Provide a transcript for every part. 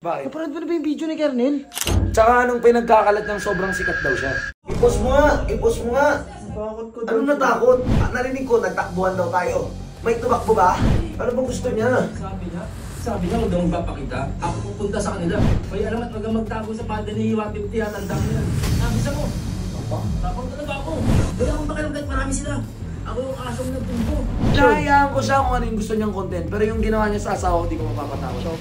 Bakit? Napanood mo na ba yung video ni Kernel? Tsaka anong pinagkakalat ng sobrang sikat daw siya? I-post mo nga! I-post mo nga! Bakit ko Ano natakot? Narinig ko, nagtakbuhan daw tayo. May tumakbo ba? Ano bang gusto niya? Sabi niya, huwag daw magpapakita. Ako pupunta sa kanila. May alam at wag magtago sa panda ni 150 at ang dami yan. Nabisa mo. Tapang talaga ako. Wala akong pakialam kahit marami sila. Ako yung asong nagtumbo. Hayaan ko siya kung ano yung gusto niyang content. Pero yung ginawa niya sa asawa ko, di ko mapapatawad.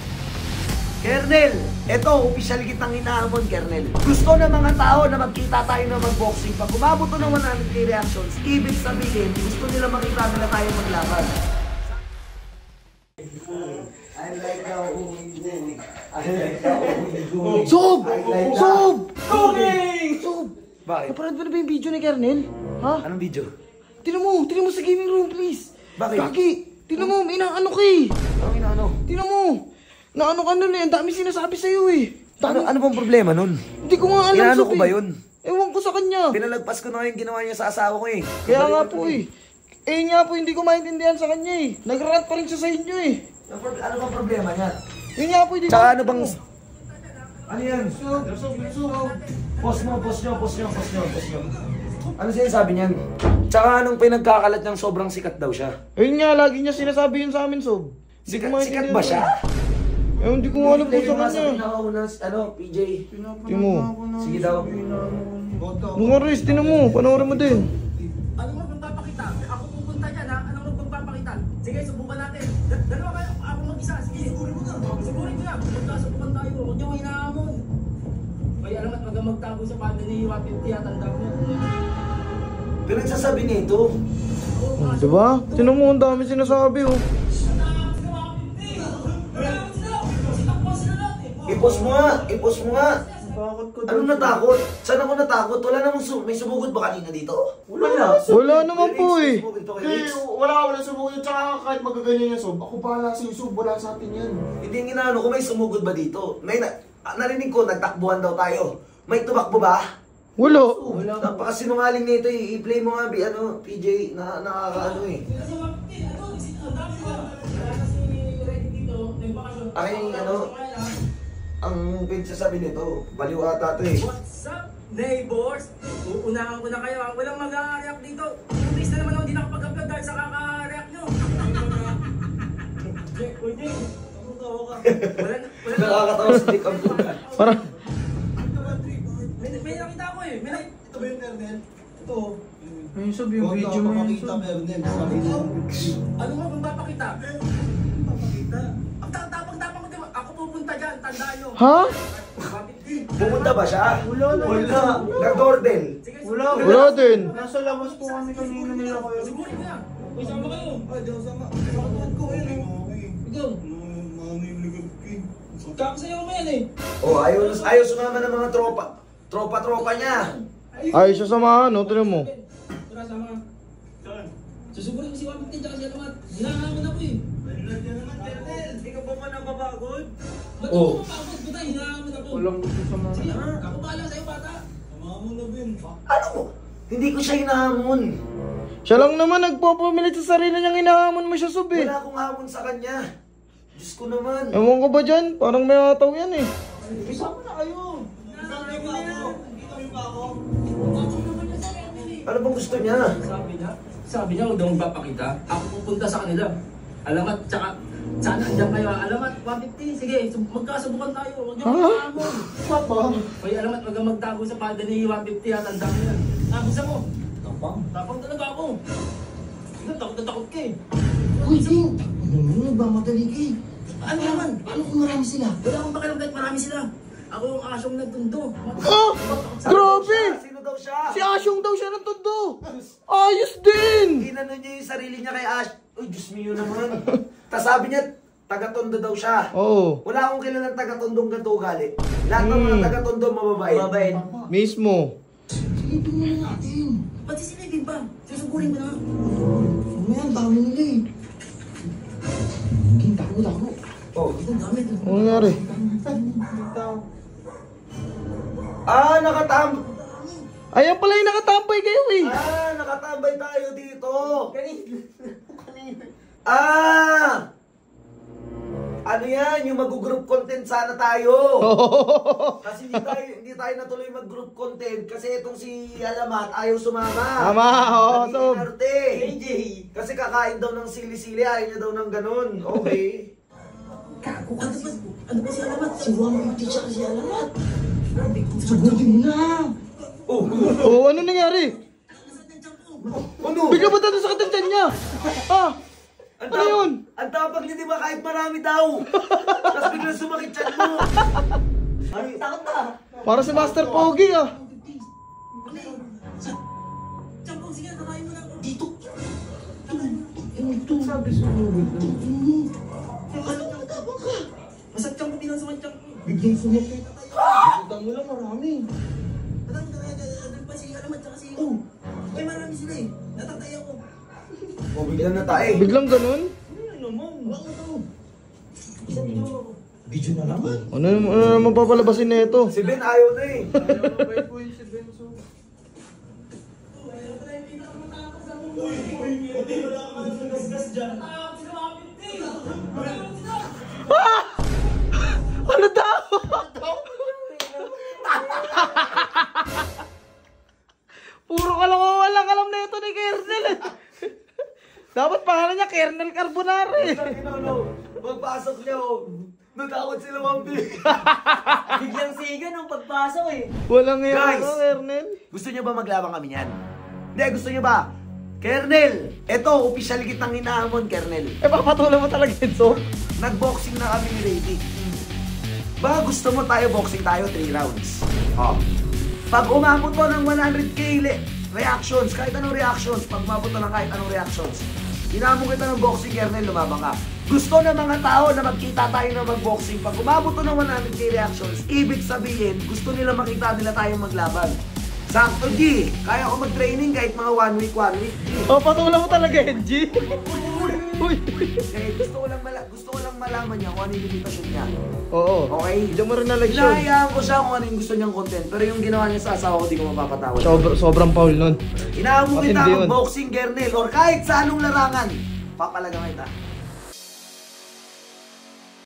Kernel, eto, opisyal kitang hinahamon, Kernel. Gusto ng mga tao na magkita tayo na mag-boxing. Pag umabot to ng 100k reactions, ibig sabihin, gusto nila makita nila tayo maglaban. I like how we Sob! Sob! Sob! Bakit? Napanood mo na ba yung video ni Kernel? Ha? Anong video? Tinan mo sa gaming room, please. Bakit? Lagi. Tinan mo, may inaano ka eh. Anong inaano? Tinan mo. Naano ka nun eh, ang dami sinasabi sa'yo eh. Ano bang problema nun? Hindi ko nga alam. Inaano Sob, ko ba eh. yun? Ewan ko sa kanya. Pinalagpas ko na yung ginawa niya sa asawa ko eh. Kaya nga po eh. Eh nga po, hindi ko maintindihan sa kanya eh. Nag-rant pa rin siya sa inyo eh. Ano bang problema niya? Yun nga po, hindi ko. Tsaka ano bang... Ano yan? Post nyo. Ano sinasabi niyan? Tsaka anong pinagkakalat ng sobrang sikat daw siya? Ayun nga, lagi niya sinasabi yun sa amin, Sob. Sikat ba siya? Eh, hindi ko alam kung sa kanya. PJ. Tinan mo. Sige daw. Mga Riz, tinan mo. Panoorin mo din. Ano mo magpapakita? Ako pupunta dyan ha. Ano mo magpapakita? Sige, subukan natin. Dalawa kayo. Ako mag-isa. Sige, sigurin mo na. Sigurin ko na. Magkasubukan tayo. Huwag niyo hinahamon. May alam at wag magtago sa panda ni 150 at ang dami yan. Pinagsasabi nito. Diba? Tinan mo, ang dami sinasabi oh. I-post mo nga! Bakit ko Ano natakot? Saan ako natakot? Wala namang may sumugod ba kanina dito? Wala naman po eh. Wala sumugot. Tsaka kahit magaganyan yung Sob, ako bahala sa Sob, wala sa atin yan. Hindi yung inaano ko, may sumugod ba dito? Narinig ko, nagtakbuhan daw tayo. May tumakbo ba? Wala. Napakasinungaling nito eh. I-play mo nga, PJ, nakakaano eh. Ay, ang pinagsasabi nito, baliw ata ito eh. What's up, neighbors? Uunahan ko na kayo. Walang mag-react dito. Please na naman ako hindi nakapag-upload dahil sa kaka-react nyo. Nakakatawa si Dick ang bukan. Parang... May nakita ko eh. Ito ba yung Kernel? Ito. Ayun, Sob, yung video mo yun, Sob. Ano mo kung papakita? Ang tapang-tapang ko diba? Ako pupunta dyan. Tandaan nyo. Ha? Pumunta ba siya? Wala. Nag-doorbell. Wala din. Nasa labas po kami kanina nila kayo. Sigurin ko na. Uy, sama kayo. Ay, di ako sama. Nakatuwad ko eh. Ikaw. Kakasayaw mo yan eh. Oh, ayaw sumama ng mga tropa. Tropa niya. Ay, siya samahan, no? Tinan mo. Tara, sama. Susugurin ko si 150 tsaka si Atamat. Hinahamon ako eh. Hindi ka ba man napapagod? Ba't ako mapapagod? Buta, hinahamon ako. Walang gusto samahan. Sige, ako bahala sa'yo bata. Samahan mo na, Ben. Ano mo? Hindi ko siya hinahamon. Siya lang naman nagpapamilit sa sarili niyang hinahamon mo siya, Sob eh. Wala akong hamon sa kanya. Diyos ko naman. Ewan ko ba dyan? Parang may ataw yan eh. Isama na kayo. Kami pa ako. Ano bang gusto niya? Sabi niya, huwag daw magpapakita. Ako pupunta sa kanila. Alamat, tsaka saan andyan kayo? Alamat, 150. Sige, magkasubukan tayo. Huwag niyo magkahamon. Papa. May alamat, wag magtago sa panda ni 150 at ang dami yan. Nabisa mo. Tapang talaga ako. Takot na takot ka eh. Uy, Ding! Ano nagmamadali ka eh? Ano naman? Paano kung marami sila? Wala akong pakialam kahit marami sila. Ako yung asyong nagtundo. Ah! Grabe! Sino daw siya? Si Asyong daw siya ng todo! Ayos din! Inano niya yung sarili niya kay Ash. Uy, Diyos mio naman. Tapos sabi niya, taga-tondo daw siya. Oo. Wala akong kilalang taga-tondong ganito ugali. Lahat ng mga taga-tondo mababait. Mismo. Silipin mo na natin. Ba't sisilipin ba? Susugurin ko na. Mamaya, ang dami nila eh. Hindi, tako. Oh. Ang dami. Ano nangyari? Ayan pala yung nakatambay kayo eh. Nakatambay tayo dito. Ano yan? Yung mag-group content sana tayo. Kasi hindi tayo natuloy mag-group content kasi itong si Alamat ayaw sumama. Tama, oo, Sob. AJ. Kasi kakain daw ng sili-sili, ayaw niya daw ng ganun. Okay. Gago ka naman. Ano ba si Alamat? Si Juan Beauty siya kasi Alamat. Subukin mo na. Oh, ano nangyari? Ano? Bigla ba tayo sa katantan niya? Ah! Ano yun? Ang tapag niya, di ba, kahit marami daw. Tapos biglang sumakit siya mo. Ay, takot na. Para si Master Pogi ah. Champong, sige, kakain mo na. Dito. Sabi sumugod na. Ano ka, tabang ka? Masat champong, di lang sa champong. Biglang sumakit. Utang mo lang marami. Ano pa si Alamat, tsaka si... Oh, may marami sila eh. Natatay ako. O, biglang natay. Biglang ganun? Ano naman? Wala to. Isa dito. Video na lang. Ano naman papalabasin na ito? Si Ben ayaw na eh. Ano daw? Puro kalokohan lang alam na ito ni Kernel eh. Dapat pangalan niya Kernel Carbonara eh. Pagpasok niya, oh. Natakot sila mambili. Biglang siga nung pagpasok eh. Walang yan Guys! ako, Kernel. Gusto niyo ba maglabang kami niyan? Hindi, gusto niyo ba? Kernel, eto, official kitang hinahamon, Kernel. Eh, papatulan mo talaga yun, so? Nag-boxing na kami ni Ray. Baka gusto mo tayo boxing tayo 3 rounds. Oh. Pag umabot to ng 100k reactions, kahit anong reactions, pag umabot to ng kahit anong reactions, hinamon kita ng boxing, Kernel, lumabang ka. Gusto ng mga tao na magkita tayo na mag-boxing. Pag umabot to ng 100k reactions, ibig sabihin, gusto nila makita nila tayong maglaban. Sakto, G. Kaya ko mag-training kahit mga 1 week. Oh, patulan mo talaga yun, G. Uy. Eh, gusto ko lang malaman niya kung ano yung limitasyon niya. Oo. Okay? Hindi mo rin na-leksyon. Hinahayaan ko siya kung ano yung gusto niyang content. Pero yung ginawa niya sa asawa ko, di ko mapapatawad. Sobrang foul nun. Inahamon kita Matindi ng yun. boxing, Kernel, or kahit sa anong larangan. Papalagang kita.